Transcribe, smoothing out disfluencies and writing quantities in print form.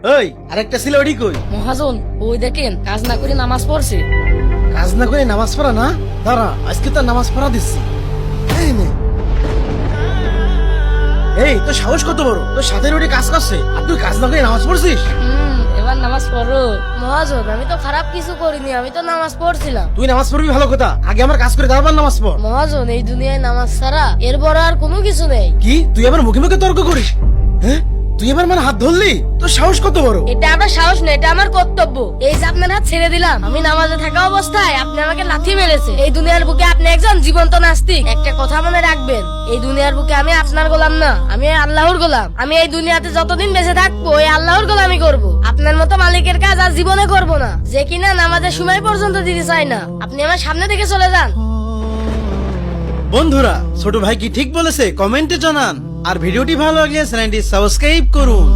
ওই আরেকটা ছিল ওডি কই? মহাজন ওই দেখেন কাজ না করে নামাজ পড়ছে। কাজ না করে নামাজ পড়া না? দাঁড়া, আজকে তো নামাজ পড়া দিচ্ছি। এই নে। এই তোর সাহস কত বড়, তোর সাথে ওডি কাজ করছে আর তুই কাজ না করে নামাজ পড়ছিস? এবার নামাজ পড়ো। মহাজন আমি তো খারাপ কিছু করিনি, আমি তো নামাজ পড়ছিলাম। তুই নামাজ পড়বি ভালো কথা, আগে আমার কাজ করে তারপর নামাজ পড়। মহাজন এই দুনিয়ায় নামাজ ছাড়া এর বড় আর কোনো কিছু নেই। কি তুই আবার মুখে মুখে তর্ক করিস? হ্যাঁ, তুই এবার মানে হাত ধরলি? তোর সাহস কত বড়? এটা আমার সাহস না, এটা আমার কর্তব্য। এই যে আপনার হাত ছেড়ে দিলাম, আমি নামাজে থাকা অবস্থায় আপনি আমাকে লাথি মেরেছে। এই দুনিয়ার বুকে আপনি একজন জীবন্ত নাস্তিক। একটা কথা মনে রাখবেন, এই দুনিয়ার বুকে আমি আপনার গোলাম না, আমি আল্লাহর গোলাম। আমি এই দুনিয়াতে যতদিন বেঁচে থাকবো এই আল্লাহর গোলামি করব। আপনার মতো মালিকের কাজ আর জীবনে করব না, যে কিনা নামাজের সময় পর্যন্ত দিতে চাই না। আপনি আমার সামনে থেকে চলে যান। বন্ধুরা, ছোট ভাই কি ঠিক বলেছে কমেন্টে জানান। আর ভিডিওটি ভালো লাগলে চ্যানেলটি সাবস্ক্রাইব করুন।